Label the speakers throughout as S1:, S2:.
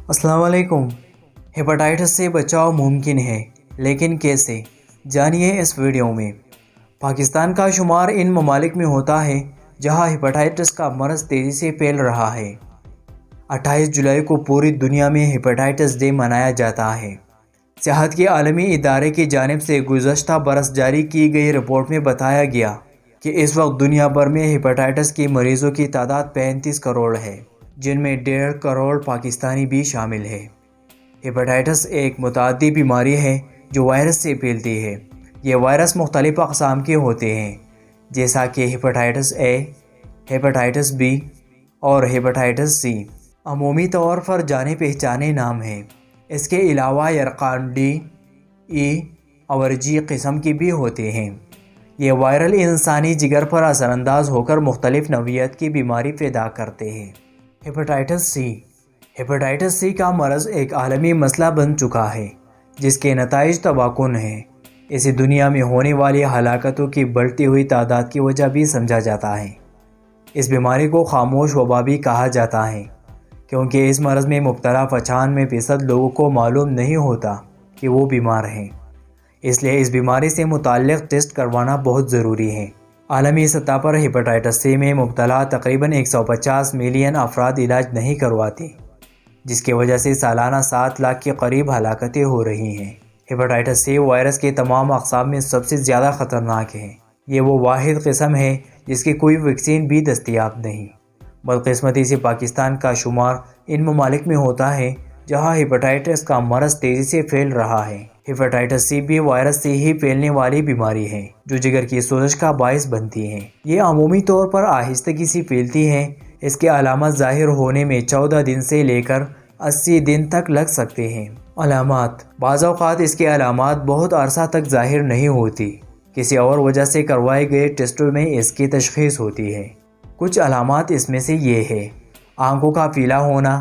S1: السلام علیکم۔ ہیپاٹائٹس سے بچاؤ ممکن ہے، لیکن کیسے؟ جانیے اس ویڈیو میں۔ پاکستان کا شمار ان ممالک میں ہوتا ہے جہاں ہیپاٹائٹس کا مرض تیزی سے پھیل رہا ہے۔ 28 جولائی کو پوری دنیا میں ہیپاٹائٹس ڈے منایا جاتا ہے۔ صحت کے عالمی ادارے کی جانب سے گزشتہ برس جاری کی گئی رپورٹ میں بتایا گیا کہ اس وقت دنیا بھر میں ہیپاٹائٹس کے مریضوں کی تعداد 35 کروڑ ہے، جن میں 1.5 کروڑ پاکستانی بھی شامل ہے۔ ہیپاٹائٹس ایک متعدی بیماری ہے جو وائرس سے پھیلتی ہے۔ یہ وائرس مختلف اقسام کے ہوتے ہیں، جیسا کہ ہیپاٹائٹس اے، ہیپاٹائٹس بی اور ہیپاٹائٹس سی۔ عمومی طور پر جانے پہچانے نام ہیں۔ اس کے علاوہ یرقان ڈی، ای اور جی قسم کے بھی ہوتے ہیں۔ یہ وائرل انسانی جگر پر اثر انداز ہو کر مختلف نوعیت کی بیماری پیدا کرتے ہیں۔ Hepatitis C. ہیپاٹائٹس سی کا مرض ایک عالمی مسئلہ بن چکا ہے، جس کے نتائج تباہ کن ہیں۔ اسے دنیا میں ہونے والی ہلاکتوں کی بڑھتی ہوئی تعداد کی وجہ بھی سمجھا جاتا ہے۔ اس بیماری کو خاموش وبا بھی کہا جاتا ہے، کیونکہ اس مرض میں مبتلا 95% لوگوں کو معلوم نہیں ہوتا کہ وہ بیمار ہیں۔ اس لیے اس بیماری سے متعلق ٹیسٹ کروانا بہت ضروری ہے۔ عالمی سطح پر ہیپاٹائٹس سی میں مبتلا تقریباً 150 ملین افراد علاج نہیں کرواتے، جس کی وجہ سے سالانہ 7 لاکھ کے قریب ہلاکتیں ہو رہی ہیں۔ ہیپاٹائٹس سی وائرس کے تمام اقسام میں سب سے زیادہ خطرناک ہے۔ یہ وہ واحد قسم ہے جس کی کوئی ویکسین بھی دستیاب نہیں۔ بدقسمتی سے پاکستان کا شمار ان ممالک میں ہوتا ہے جہاں ہیپاٹائٹس کا مرض تیزی سے پھیل رہا ہے۔ ہیپاٹائٹس سی بھی وائرس سے ہی پھیلنے والی بیماری ہے جو جگر کی سوزش کا باعث بنتی ہے۔ یہ عمومی طور پر آہستگی سے پھیلتی ہے۔ اس کے علامات ظاہر ہونے میں 14 دن سے لے کر 80 دن تک لگ سکتے ہیں۔ علامات۔ بعض اوقات اس کے علامات بہت عرصہ تک ظاہر نہیں ہوتی۔ کسی اور وجہ سے کروائے گئے ٹیسٹوں میں اس کی تشخیص ہوتی ہے۔ کچھ علامات اس میں سے یہ ہے: آنکھوں کا پیلا ہونا،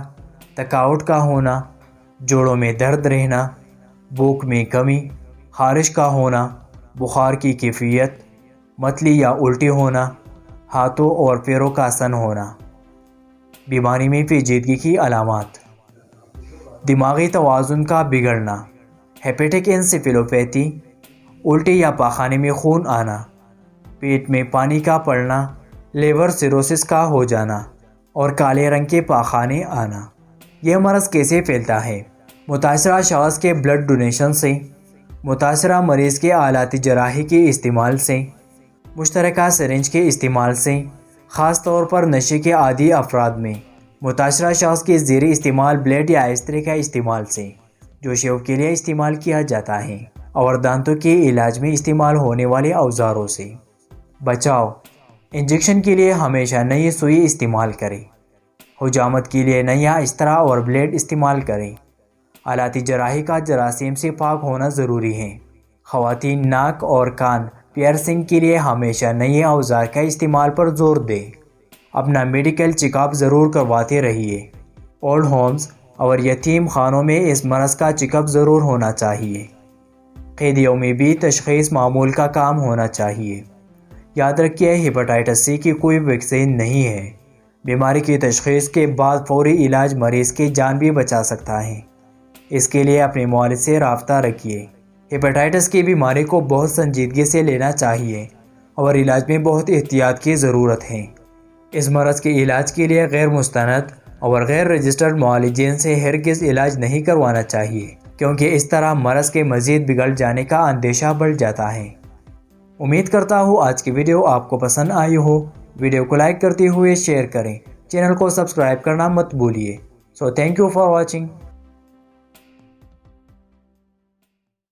S1: تھکاوٹ کا ہونا، جوڑوں میں درد رہنا، بھوک میں کمی، خارش کا ہونا، بخار کی کیفیت، متلی یا الٹی ہونا، ہاتھوں اور پیروں کا سن ہونا۔ بیماری میں پیچیدگی کی علامات: دماغی توازن کا بگڑنا، ہیپیٹک انسیفیلوپیتھی، الٹی یا پاخانے میں خون آنا، پیٹ میں پانی کا پڑنا، لیور سیروسس کا ہو جانا اور کالے رنگ کے پاخانے آنا۔ یہ مرض کیسے پھیلتا ہے؟ متاثرہ شخص کے بلڈ ڈونیشن سے، متاثرہ مریض کے آلات جراحی کے استعمال سے، مشترکہ سرنج کے استعمال سے، خاص طور پر نشے کے عادی افراد میں، متاثرہ شخص کے زیر استعمال بلیڈ یا استرے کا استعمال سے جو شیو کے لیے استعمال کیا جاتا ہے، اور دانتوں کے علاج میں استعمال ہونے والے اوزاروں سے۔ بچاؤ: انجیکشن کے لیے ہمیشہ نئی سوئی استعمال کریں۔ حجامت کے لیے نیا استرا اور بلیڈ استعمال کریں۔ آلات جراحی کا جراثیم سے پاک ہونا ضروری ہے۔ خواتین ناک اور کان پیئرسنگ کے لیے ہمیشہ نئے اوزار کا استعمال پر زور دیں۔ اپنا میڈیکل چیک اپ ضرور کرواتے رہیے۔ اولڈ ہومز اور یتیم خانوں میں اس مرض کا چیک اپ ضرور ہونا چاہیے۔ قیدیوں میں بھی تشخیص معمول کا کام ہونا چاہیے۔ یاد رکھیے، ہیپاٹائٹس سی کی کوئی ویکسین نہیں ہے۔ بیماری کی تشخیص کے بعد فوری علاج مریض کی جان بھی بچا سکتا ہے۔ اس کے لیے اپنے معالج سے رابطہ رکھیے۔ ہیپاٹائٹس کی بیماری کو بہت سنجیدگی سے لینا چاہیے اور علاج میں بہت احتیاط کی ضرورت ہے۔ اس مرض کے علاج کے لیے غیر مستند اور غیر رجسٹرڈ معالجین سے ہرگز علاج نہیں کروانا چاہیے، کیونکہ اس طرح مرض کے مزید بگڑ جانے کا اندیشہ بڑھ جاتا ہے۔ امید کرتا ہوں آج کی ویڈیو آپ کو پسند آئی ہو۔ ویڈیو کو لائک کرتے ہوئے شیئر کریں۔ چینل کو سبسکرائب کرنا مت بھولیے۔ Thank you for watching.